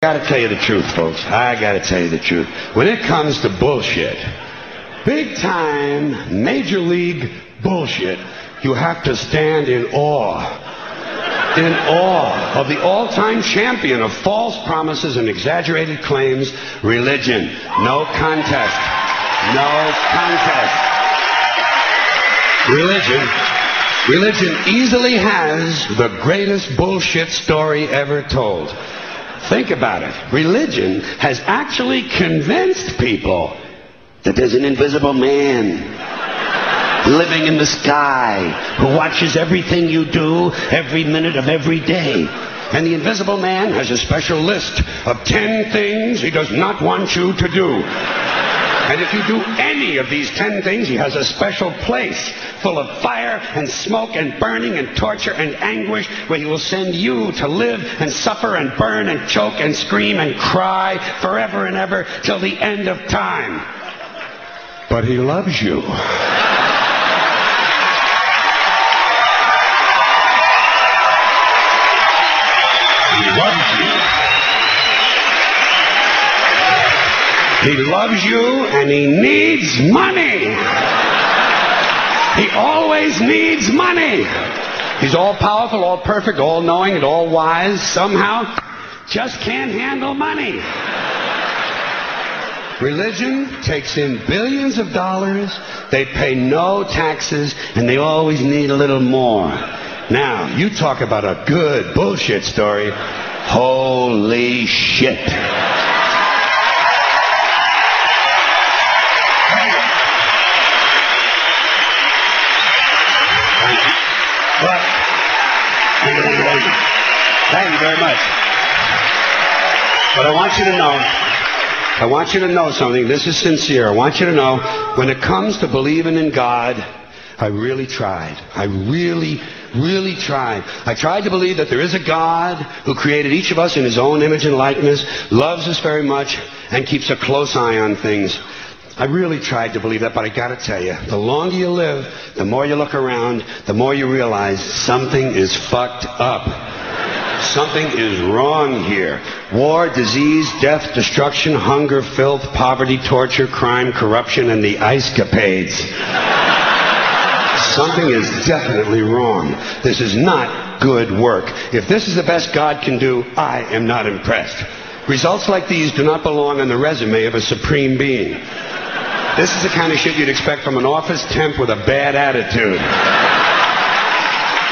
I gotta tell you the truth, folks. I gotta tell you the truth. When it comes to bullshit, big time, major league bullshit, you have to stand in awe. In awe of the all-time champion of false promises and exaggerated claims, religion. No contest. No contest. Religion easily has the greatest bullshit story ever told. Think about it. Religion has actually convinced people that there's an invisible man living in the sky who watches everything you do every minute of every day. And the invisible man has a special list of 10 things he does not want you to do. And if you do any of these 10 things, he has a special place full of fire and smoke and burning and torture and anguish where he will send you to live and suffer and burn and choke and scream and cry forever and ever till the end of time. But he loves you. He loves you. He loves you and he needs money. He always needs money. He's all powerful, all perfect, all knowing, and all wise. Somehow, just can't handle money. Religion takes in billions of dollars. They pay no taxes, and they always need a little more. Now, you talk about a good bullshit story. Holy shit. Thank you very much. But I want you to know something. This is sincere. I want you to know, when it comes to believing in God, I really tried. I really tried. I tried to believe that there is a God who created each of us in his own image and likeness, loves us very much, and keeps a close eye on things. I really tried to believe that, but I gotta tell you, the longer you live, the more you look around, the more you realize something is fucked up. Something is wrong here. War, disease, death, destruction, hunger, filth, poverty, torture, crime, corruption, and the ice-capades. Something is definitely wrong. This is not good work. If this is the best God can do, I am not impressed. Results like these do not belong on the resume of a supreme being. This is the kind of shit you'd expect from an office temp with a bad attitude.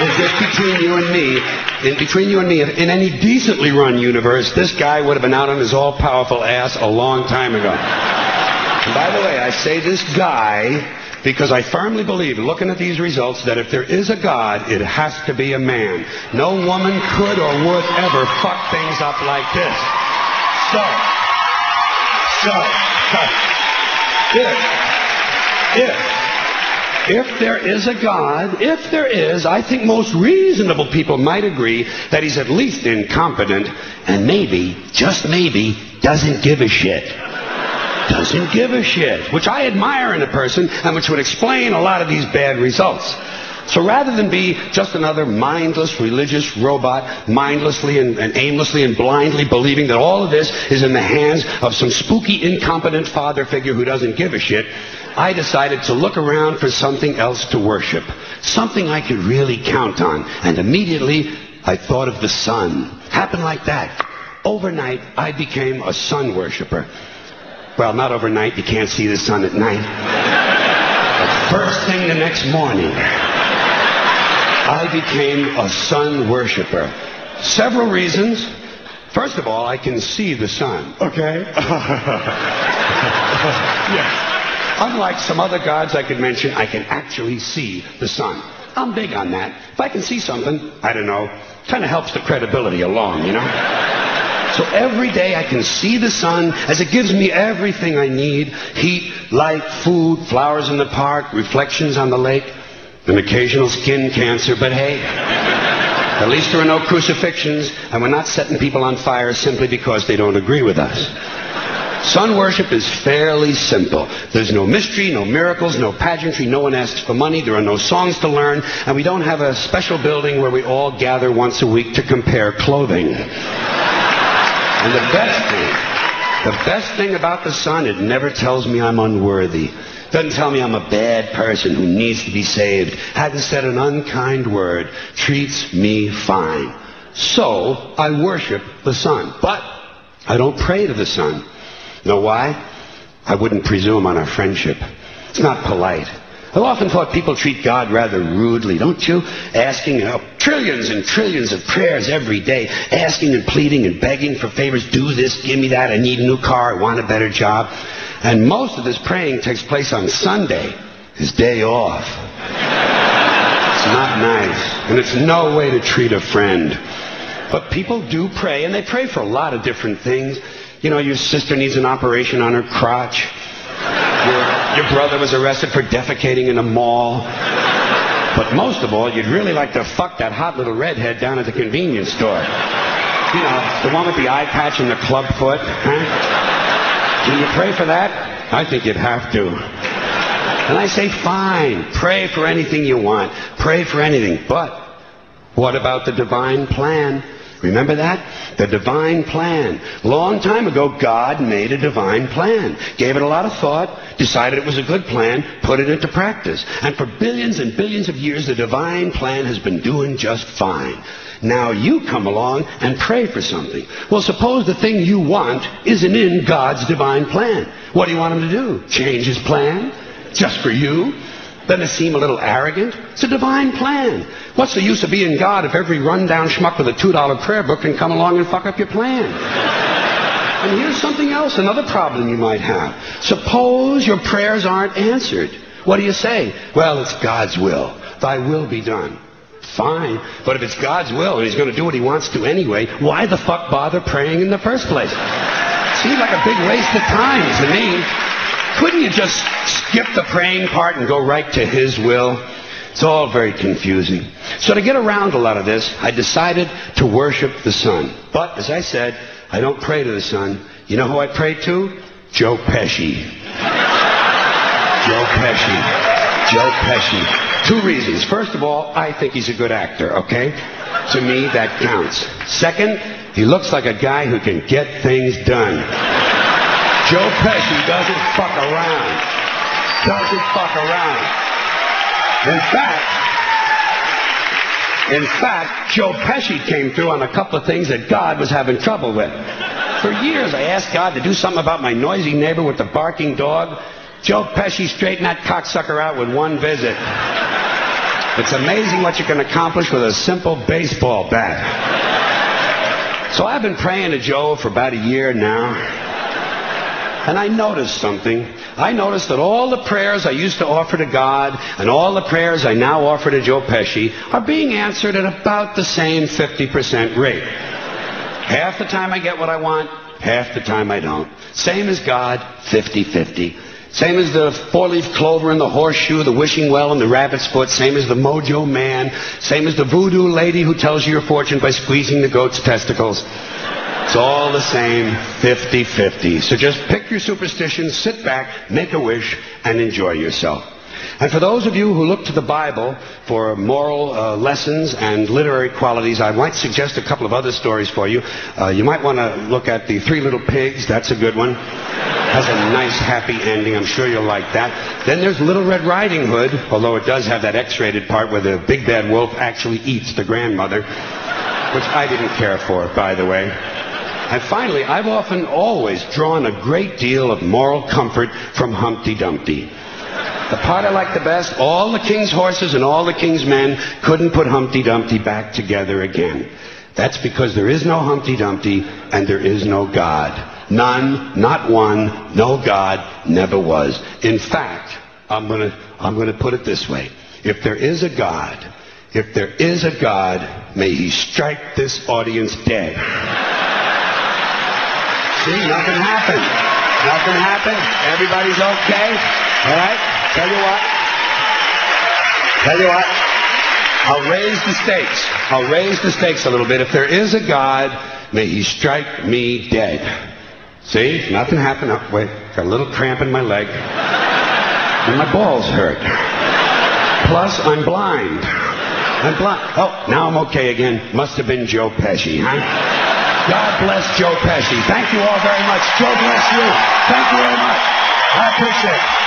And just between you and me, in any decently run universe, this guy would have been out on his all-powerful ass a long time ago. And by the way, I say this guy because I firmly believe, looking at these results, that if there is a God, it has to be a man. No woman could or would ever fuck things up like this. If there is a God, if there is, I think most reasonable people might agree that he's at least incompetent and maybe, just maybe, doesn't give a shit. Doesn't give a shit, which I admire in a person and which would explain a lot of these bad results. So rather than be just another mindless religious robot, mindlessly and aimlessly and blindly believing that all of this is in the hands of some spooky, incompetent father figure who doesn't give a shit, I decided to look around for something else to worship. Something I could really count on. And immediately, I thought of the sun. Happened like that. Overnight, I became a sun worshiper. Well, not overnight. You can't see the sun at night. But first thing the next morning, I became a sun worshiper. Several reasons. First of all, I can see the sun. Okay? Yes. Unlike some other gods I could mention, I can actually see the sun. I'm big on that. If I can see something, I don't know, kind of helps the credibility along, you know? So every day I can see the sun as it gives me everything I need. Heat, light, food, flowers in the park, reflections on the lake, an occasional skin cancer, but hey, at least there are no crucifixions, and we're not setting people on fire simply because they don't agree with us. Sun worship is fairly simple. There's no mystery, no miracles, no pageantry, no one asks for money, there are no songs to learn, and we don't have a special building where we all gather once a week to compare clothing. And the best thing about the sun, it never tells me I'm unworthy. Doesn't tell me I'm a bad person who needs to be saved. Hasn't said an unkind word. Treats me fine. So, I worship the sun. But I don't pray to the sun. Know why? I wouldn't presume on our friendship. It's not polite. I've often thought people treat God rather rudely, don't you? Asking trillions and trillions of prayers every day, asking and pleading and begging for favors. Do this, give me that, I need a new car, I want a better job. And most of this praying takes place on Sunday, his day off. It's not nice, and it's no way to treat a friend. But people do pray, and they pray for a lot of different things. You know, your sister needs an operation on her crotch. Your brother was arrested for defecating in a mall. But most of all, you'd really like to fuck that hot little redhead down at the convenience store. You know, the one with the eye patch and the club foot. Huh? Can you pray for that? I think you'd have to. And I say, fine, pray for anything you want. Pray for anything. But what about the divine plan? Remember that? The divine plan. Long time ago, God made a divine plan. Gave it a lot of thought, decided it was a good plan, put it into practice. And for billions and billions of years, the divine plan has been doing just fine. Now you come along and pray for something. Well, suppose the thing you want isn't in God's divine plan. What do you want him to do? Change his plan? Just for you? Doesn't it seem a little arrogant? It's a divine plan. What's the use of being God if every rundown schmuck with a $2 prayer book can come along and fuck up your plan? And here's something else, another problem you might have. Suppose your prayers aren't answered. What do you say? Well, it's God's will. Thy will be done. Fine. But if it's God's will and he's going to do what he wants to anyway, why the fuck bother praying in the first place? Seems like a big waste of time to me. Couldn't you just skip the praying part and go right to his will? It's all very confusing. So to get around a lot of this, I decided to worship the sun. But, as I said, I don't pray to the sun. You know who I pray to? Joe Pesci. Joe Pesci. Joe Pesci. Two reasons. First of all, I think he's a good actor, okay? To me, that counts. Second, he looks like a guy who can get things done. Joe Pesci doesn't fuck around. Doesn't fuck around. In fact, Joe Pesci came through on a couple of things that God was having trouble with. For years, I asked God to do something about my noisy neighbor with the barking dog. Joe Pesci straightened that cocksucker out with one visit. It's amazing what you can accomplish with a simple baseball bat. So I've been praying to Joe for about a year now. And I noticed something. I noticed that all the prayers I used to offer to God and all the prayers I now offer to Joe Pesci are being answered at about the same 50% rate. Half the time I get what I want, half the time I don't. Same as God, 50-50. Same as the four-leaf clover and the horseshoe, the wishing well and the rabbit's foot. Same as the mojo man. Same as the voodoo lady who tells you your fortune by squeezing the goat's testicles. It's all the same, 50-50. So just pick your superstition, sit back, make a wish, and enjoy yourself. And for those of you who look to the Bible for moral lessons and literary qualities, I might suggest a couple of other stories for you. You might want to look at The Three Little Pigs. That's a good one. Has a nice, happy ending. I'm sure you'll like that. Then there's Little Red Riding Hood, although it does have that X-rated part where the big bad wolf actually eats the grandmother, which I didn't care for, by the way. And finally, I've often always drawn a great deal of moral comfort from Humpty Dumpty. The part I like the best, all the king's horses and all the king's men couldn't put Humpty Dumpty back together again. That's because there is no Humpty Dumpty and there is no God. None, not one, no God, never was. In fact, I'm gonna put it this way. If there is a God, may he strike this audience dead. See, nothing happened. Nothing happened. Everybody's okay. All right? Tell you what. I'll raise the stakes. I'll raise the stakes a little bit. If there is a God, may he strike me dead. See? Nothing happened. Oh, wait. Got a little cramp in my leg. And my balls hurt. Plus, I'm blind. Oh, now I'm okay again. Must have been Joe Pesci, huh? God bless Joe Pesci. Thank you all very much. Joe bless you. Thank you very much. I appreciate it.